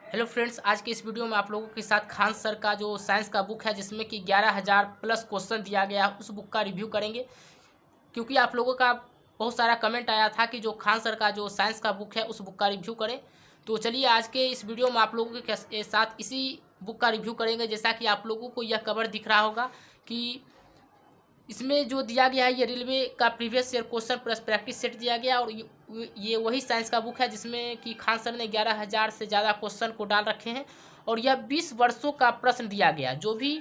Hello friends, आज के इस वीडियो में आप लोगों के साथ खान सर का जो साइंस का बुक है जिसमें कि 11,000 प्लस क्वेश्चन दिया गया है उस बुक का रिव्यू करेंगे। क्योंकि आप लोगों का बहुत सारा कमेंट आया था कि जो खान सर का जो साइंस का बुक है उस बुक का रिव्यू करें। तो चलिए आज के इस वीडियो में आप लोगों के साथ इसी बुक का रिव्यू करेंगे। जैसा कि आप लोगों को यह कवर दिख रहा होगा कि इसमें जो दिया गया है ये रेलवे का previous year question plus practice set दिया गया और ये वही साइंस का बुक है जिसमें कि खान सर ने 11,000 से ज़्यादा क्वेश्चन को डाल रखे हैं और यह 20 वर्षों का प्रश्न दिया गया। जो भी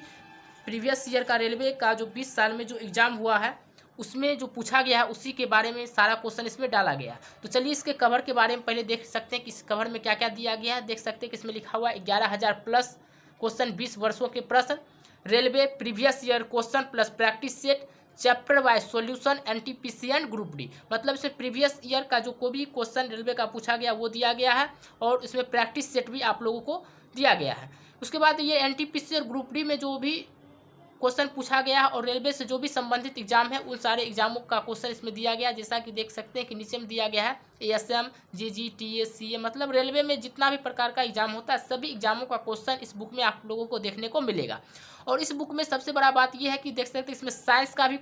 प्रीवियस ईयर का रेलवे का जो 20 साल में जो एग्ज़ाम हुआ है उसमें जो पूछा गया है उसी के बारे में सारा क्वेश्चन इसमें डाला गया है। तो चलिए इसके कवर के बारे में पहले देख सकते हैं कि इस कवर में क्या क्या दिया गया है। देख सकते हैं कि इसमें लिखा हुआ है 11,000 प्लस क्वेश्चन 20 वर्षों के प्रश्न, railway previous year question plus practice set, chapter wise solution, NTPC and group D. मतलब इसमें प्रीवियस ईयर का जो कोई भी क्वेश्चन रेलवे का पूछा गया वो दिया गया है और इसमें प्रैक्टिस सेट भी आप लोगों को दिया गया है। उसके बाद ये एनटीपीसी और ग्रुप डी में जो भी क्वेश्चन पूछा गया है और रेलवे से जो भी संबंधित एग्जाम है उन सारे एग्जामों का क्वेश्चन इसमें दिया गया है। जैसा कि देख सकते हैं कि नीचे में दिया गया है एएसएम, जीजी, टीएस, सीए, मतलब रेलवे में जितना भी प्रकार का एग्जाम होता है सभी एग्जामों का क्वेश्चन इस बुक में आप लोगों को देखने को मिलेगा। और इस बुक में सबसे बड़ा बात यह है कि देख सकते हैं इसमें साइंस का भी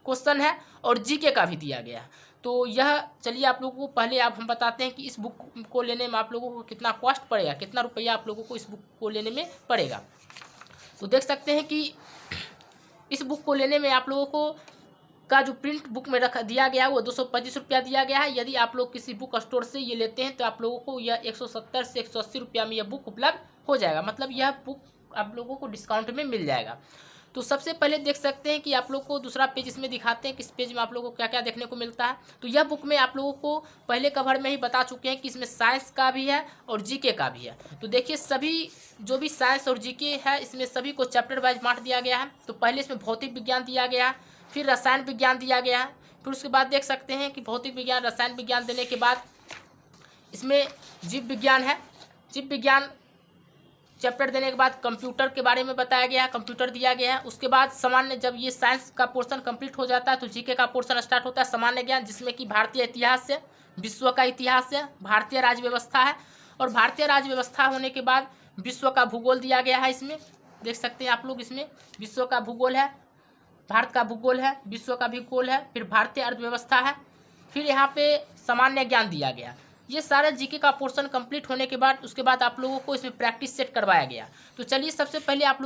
क्वेश्चन है और जीके का भी दिया गया है। तो यह चलिए आप लोगों को पहले हम बताते हैं कि इस बुक को लेने में आप लोगों को कितना कॉस्ट पड़ेगा, कितना रुपया आप लोगों को इस बुक को लेने में पड़ेगा। तो देख सकते हैं कि इस बुक को लेने में आप लोगों को का जो प्रिंट बुक में रखा दिया गया है वो 225 रुपया दिया गया है। यदि आप लोग किसी बुक स्टोर से ये लेते हैं तो आप लोगों को यह 170 से 180 रुपया में यह बुक उपलब्ध हो जाएगा। मतलब यह बुक आप लोगों को डिस्काउंट में मिल जाएगा। तो सबसे पहले देख सकते हैं कि आप लोग को दूसरा पेज इसमें दिखाते हैं कि इस पेज में आप लोगों को क्या क्या देखने को मिलता है। तो यह बुक में आप लोगों को पहले कवर में ही बता चुके हैं कि इसमें साइंस का भी है और जीके का भी है। तो देखिए सभी जो भी साइंस और जीके है इसमें सभी को चैप्टर वाइज बांट दिया गया है। तो पहले इसमें भौतिक विज्ञान दिया गया है, फिर रसायन विज्ञान दिया गया है, फिर उसके बाद देख सकते हैं कि भौतिक विज्ञान रसायन विज्ञान देने के बाद इसमें जीव विज्ञान है। जीव विज्ञान चैप्टर देने के बाद कंप्यूटर के बारे में बताया गया है, कंप्यूटर दिया गया है। उसके बाद सामान्य, जब ये साइंस का पोर्शन कंप्लीट हो जाता है तो जीके का पोर्शन स्टार्ट होता है, सामान्य ज्ञान, जिसमें कि भारतीय इतिहास है, विश्व का इतिहास है, भारतीय राज्य व्यवस्था है और भारतीय राज्य व्यवस्था होने के बाद विश्व का भूगोल दिया गया है। इसमें देख सकते हैं आप लोग, इसमें विश्व का भूगोल है, भारत का भूगोल है, विश्व का भूगोल है, फिर भारतीय अर्थव्यवस्था है, फिर यहाँ पे सामान्य ज्ञान दिया गया। ये सारा जीके का पोर्शन कंप्लीट होने के बाद उसके बाद आप लोगों को इसमें प्रैक्टिस सेट करवाया गया। तो चलिए सबसे पहले आप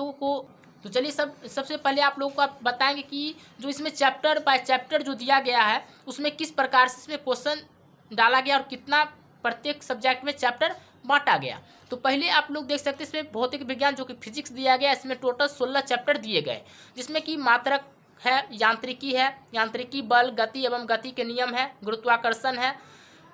लोगों को बताएंगे कि जो इसमें चैप्टर बाय चैप्टर जो दिया गया है उसमें किस प्रकार से इसमें क्वेश्चन डाला गया और कितना प्रत्येक सब्जेक्ट में चैप्टर बांटा गया। तो पहले आप लोग देख सकते हैं इसमें भौतिक विज्ञान जो कि फिजिक्स दिया गया, इसमें टोटल 16 चैप्टर दिए गए, जिसमें कि मात्रक है, यांत्रिकी, बल, गति एवं गति के नियम है, गुरुत्वाकर्षण है,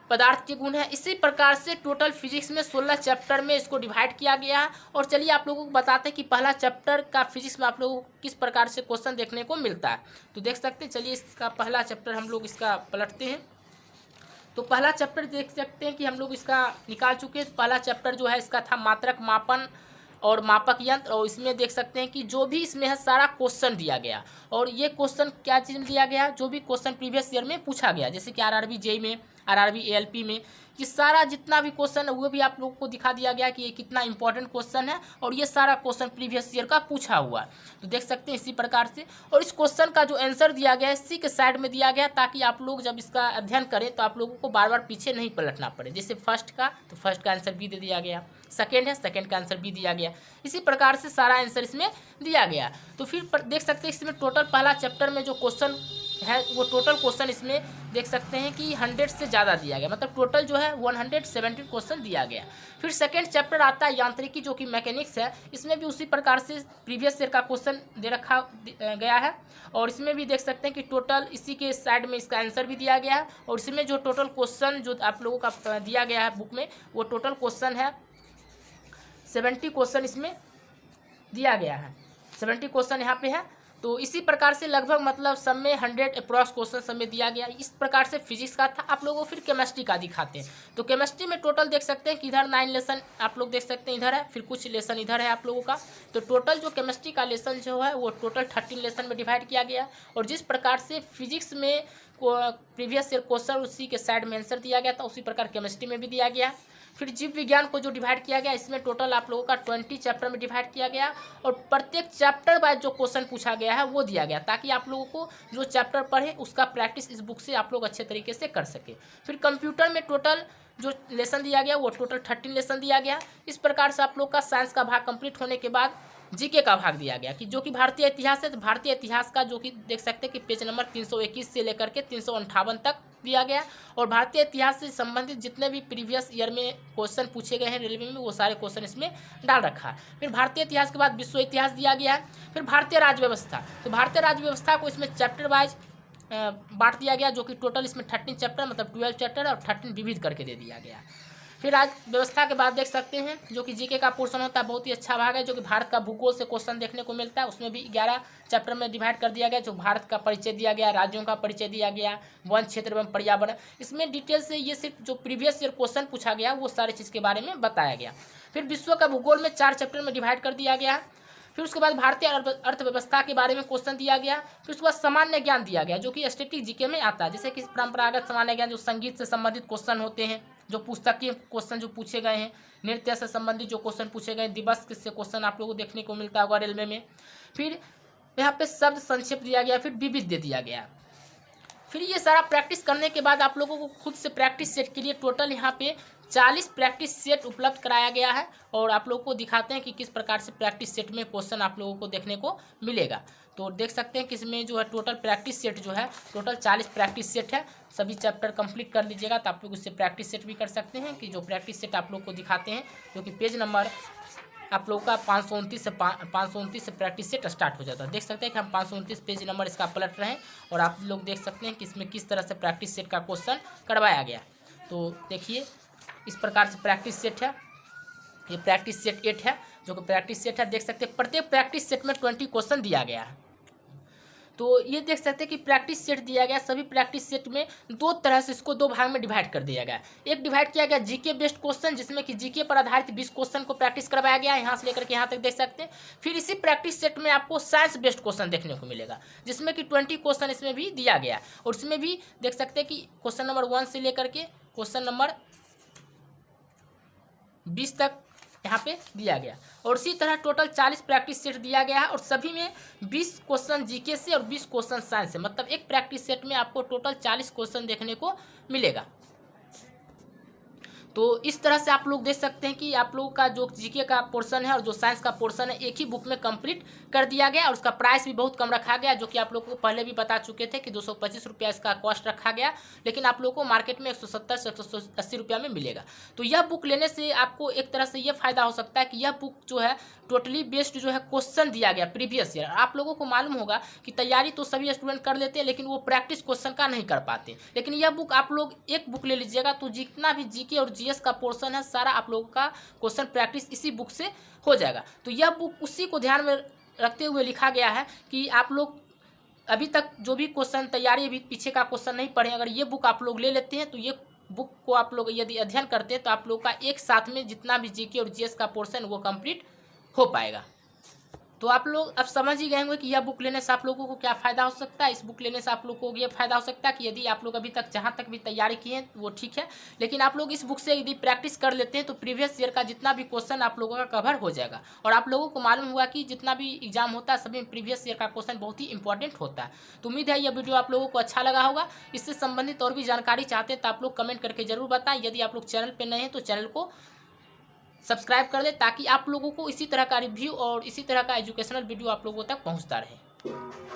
पदार्थ के गुण है। इसी प्रकार से टोटल फिजिक्स में 16 चैप्टर में इसको डिवाइड किया गया है। और चलिए आप लोगों को बताते हैं कि पहला चैप्टर का फिजिक्स में आप लोगों को किस प्रकार से क्वेश्चन देखने को मिलता है। तो देख सकते हैं, चलिए इसका पहला चैप्टर हम लोग इसका पलटते हैं। तो पहला चैप्टर देख सकते हैं कि हम लोग इसका निकाल चुके हैं। पहला चैप्टर जो है इसका था मात्रक, मापन और मापक यंत्र। और इसमें देख सकते हैं कि जो भी इसमें है सारा क्वेश्चन दिया गया और ये क्वेश्चन क्या चीज़ में दिया गया, जो भी क्वेश्चन प्रीवियस ईयर में पूछा गया, जैसे कि आरआरबी जेई में, आरआरबी एएलपी में, ये सारा जितना भी क्वेश्चन है वो भी आप लोगों को दिखा दिया गया कि ये कितना इंपॉर्टेंट क्वेश्चन है और ये सारा क्वेश्चन प्रीवियस ईयर का पूछा हुआ है। तो देख सकते हैं इसी प्रकार से। और इस क्वेश्चन का जो आंसर दिया गया है इसी के साइड में दिया गया, ताकि आप लोग जब इसका अध्ययन करें तो आप लोगों को बार बार पीछे नहीं पलटना पड़े। जैसे फर्स्ट का, तो फर्स्ट का आंसर भी दे दिया गया, सेकेंड है, सेकेंड का आंसर भी दिया गया। इसी प्रकार से सारा आंसर इसमें दिया गया। तो फिर देख सकते हैं इसमें टोटल पहला चैप्टर में जो क्वेश्चन है वो टोटल क्वेश्चन इसमें देख सकते हैं कि 100 से ज़्यादा दिया गया, मतलब टोटल जो है 117 क्वेश्चन दिया गया। फिर सेकंड चैप्टर आता है यांत्रिकी, जो कि मैकेनिक्स है। इसमें भी उसी प्रकार से प्रीवियस ईयर का क्वेश्चन दे रखा गया है और इसमें भी देख सकते हैं कि टोटल इसी के साइड में इसका आंसर भी दिया गया है। और इसमें जो टोटल क्वेश्चन जो आप लोगों का दिया गया है बुक में वो टोटल क्वेश्चन है 70 क्वेश्चन इसमें दिया गया है, 70 क्वेश्चन यहाँ पे है। तो इसी प्रकार से लगभग मतलब सब में 100 अप्रॉक्स क्वेश्चन सब में दिया गया। इस प्रकार से फिजिक्स का था। आप लोगों को फिर केमिस्ट्री का दिखाते हैं। तो केमिस्ट्री में टोटल देख सकते हैं कि इधर 9 लेसन आप लोग देख सकते हैं, इधर है, फिर कुछ लेसन इधर है आप लोगों का। तो टोटल जो केमिस्ट्री का लेसन जो है वो टोटल 13 लेसन में डिवाइड किया गया। और जिस प्रकार से फिजिक्स में प्रीवियस ईयर क्वेश्चन उसी के साइड में आंसर दिया गया था, उसी प्रकार केमिस्ट्री में भी दिया गया। फिर जीव विज्ञान को जो डिवाइड किया गया, इसमें टोटल आप लोगों का 20 चैप्टर में डिवाइड किया गया और प्रत्येक चैप्टर वाइज जो क्वेश्चन पूछा गया है वो दिया गया, ताकि आप लोगों को जो चैप्टर पढ़े उसका प्रैक्टिस इस बुक से आप लोग अच्छे तरीके से कर सके। फिर कंप्यूटर में टोटल जो लेसन दिया गया वो टोटल 13 लेसन दिया गया। इस प्रकार से आप लोग का साइंस का भाग कंप्लीट होने के बाद जीके का भाग दिया गया, कि जो कि भारतीय इतिहास है, तो भारतीय इतिहास का जो कि देख सकते हैं कि पेज नंबर 321 से लेकर के 358 तक दिया गया। और भारतीय इतिहास से संबंधित जितने भी प्रीवियस ईयर में क्वेश्चन पूछे गए हैं रेलवे में, वो सारे क्वेश्चन इसमें डाल रखा है। फिर भारतीय इतिहास के बाद विश्व इतिहास दिया गया है। फिर भारतीय राज्य व्यवस्था, तो भारतीय राज्य व्यवस्था को इसमें चैप्टर वाइज बांट दिया गया, जो कि टोटल इसमें 13 चैप्टर मतलब 12 चैप्टर और 13 विविध करके दे दिया गया। फिर आज व्यवस्था के बाद देख सकते हैं जो कि जीके का पोर्शन होता है, बहुत ही अच्छा भाग है, जो कि भारत का भूगोल से क्वेश्चन देखने को मिलता है। उसमें भी 11 चैप्टर में डिवाइड कर दिया गया, जो भारत का परिचय दिया गया, राज्यों का परिचय दिया गया, वन क्षेत्र एवं पर्यावरण। इसमें डिटेल से ये सिर्फ जो प्रीवियस ईयर क्वेश्चन पूछा गया वो सारी चीज़ के बारे में बताया गया। फिर विश्व का भूगोल में 4 चैप्टर में डिवाइड कर दिया गया। फिर उसके बाद भारतीय अर्थव्यवस्था के बारे में क्वेश्चन दिया गया। फिर उसके बाद सामान्य ज्ञान दिया गया, जो कि स्टैटिक जीके में आता है, जैसे कि परंपरागत सामान्य ज्ञान जो संगीत से संबंधित क्वेश्चन होते हैं, जो पुस्तकीय क्वेश्चन जो पूछे गए हैं, नृत्य से संबंधित जो क्वेश्चन पूछे गए, दिवस से क्वेश्चन आप लोगों को देखने को मिलता होगा रेलवे में। फिर यहाँ पे शब्द संक्षेप दिया गया, फिर विविध दे दिया गया। फिर ये सारा प्रैक्टिस करने के बाद आप लोगों को खुद से प्रैक्टिस सेट के लिए टोटल यहाँ पे 40 प्रैक्टिस सेट उपलब्ध कराया गया है। और आप लोगों को दिखाते हैं कि किस प्रकार से प्रैक्टिस सेट में क्वेश्चन आप लोगों को देखने को मिलेगा। तो देख सकते हैं कि इसमें जो है टोटल प्रैक्टिस सेट जो है टोटल 40 प्रैक्टिस सेट है। सभी चैप्टर कंप्लीट कर लीजिएगा तो आप लोग इससे प्रैक्टिस सेट भी कर सकते हैं, कि जो प्रैक्टिस सेट आप लोग को दिखाते हैं, जो कि पेज नंबर आप लोगों का 529 से प्रैक्टिस सेट स्टार्ट हो जाता है। देख सकते हैं कि हम 529 पेज नंबर इसका पलट रहे हैं और आप लोग देख सकते हैं कि इसमें किस तरह से प्रैक्टिस सेट का क्वेश्चन करवाया गया। तो देखिए इस प्रकार से प्रैक्टिस सेट है, ये प्रैक्टिस सेट 8 है, जो कि प्रैक्टिस सेट है। देख सकते हैं प्रत्येक प्रैक्टिस सेट में 20 क्वेश्चन दिया गया है। तो ये देख सकते हैं कि प्रैक्टिस सेट दिया गया, सभी प्रैक्टिस सेट में 2 तरह से इसको 2 भाग में डिवाइड कर दिया गया। एक डिवाइड किया गया जीके बेस्ड क्वेश्चन, जिसमें कि जीके पर आधारित 20 क्वेश्चन को प्रैक्टिस करवाया गया, यहाँ से लेकर के यहाँ तक देख सकते हैं। फिर इसी प्रैक्टिस सेट में आपको साइंस बेस्ड क्वेश्चन देखने को मिलेगा, जिसमें कि 20 क्वेश्चन इसमें भी दिया गया। और इसमें भी देख सकते हैं कि क्वेश्चन नंबर 1 से लेकर के क्वेश्चन नंबर 20 तक यहाँ पे दिया गया। और इसी तरह टोटल 40 प्रैक्टिस सेट दिया गया है और सभी में 20 क्वेश्चन जीके से और 20 क्वेश्चन साइंस से, मतलब एक प्रैक्टिस सेट में आपको टोटल 40 क्वेश्चन देखने को मिलेगा। तो इस तरह से आप लोग देख सकते हैं कि आप लोगों का जो जीके का पोर्शन है और जो साइंस का पोर्शन है एक ही बुक में कंप्लीट कर दिया गया। और उसका प्राइस भी बहुत कम रखा गया, जो कि आप लोगों को पहले भी बता चुके थे कि 225 रुपया इसका कॉस्ट रखा गया, लेकिन आप लोगों को मार्केट में 170 से 180 रुपया में मिलेगा। तो यह बुक लेने से आपको एक तरह से यह फायदा हो सकता है कि यह बुक जो है टोटली बेस्ड जो है क्वेश्चन दिया गया प्रीवियस ईयर। आप लोगों को मालूम होगा कि तैयारी तो सभी स्टूडेंट कर लेते हैं, लेकिन वो प्रैक्टिस क्वेश्चन का नहीं कर पाते। लेकिन यह बुक आप लोग एक बुक ले लीजिएगा तो जितना भी जीके और जीएस का पोर्शन है सारा आप लोगों का क्वेश्चन प्रैक्टिस इसी बुक से हो जाएगा। तो यह बुक उसी को ध्यान में रखते हुए लिखा गया है कि आप लोग अभी तक जो भी क्वेश्चन तैयारी अभी पीछे का क्वेश्चन नहीं पढ़े, अगर ये बुक आप लोग ले लेते हैं तो ये बुक को आप लोग यदि अध्ययन करते हैं तो आप लोग का एक साथ में जितना भी जीके और जीएस का पोर्शन वो कंप्लीट हो पाएगा। तो आप लोग अब समझ ही गए होंगे कि यह बुक लेने से आप लोगों को क्या फ़ायदा हो सकता है। इस बुक लेने से आप लोग को ये फ़ायदा हो सकता है कि यदि आप लोग अभी तक जहाँ तक भी तैयारी किए हैं वो ठीक है, लेकिन आप लोग इस बुक से यदि प्रैक्टिस कर लेते हैं तो प्रीवियस ईयर का जितना भी क्वेश्चन आप लोगों का कवर हो जाएगा। और आप लोगों को मालूम हुआ कि जितना भी एग्जाम होता है सभी में प्रीवियस ईयर का क्वेश्चन बहुत ही इंपॉर्टेंट होता है। तो उम्मीद है यह वीडियो आप लोगों को अच्छा लगा होगा। इससे संबंधित और भी जानकारी चाहते हैं तो आप लोग कमेंट करके जरूर बताएं। यदि आप लोग चैनल पर नए हैं तो चैनल को सब्सक्राइब कर दें, ताकि आप लोगों को इसी तरह का रिव्यू और इसी तरह का एजुकेशनल वीडियो आप लोगों तक पहुंचता रहे।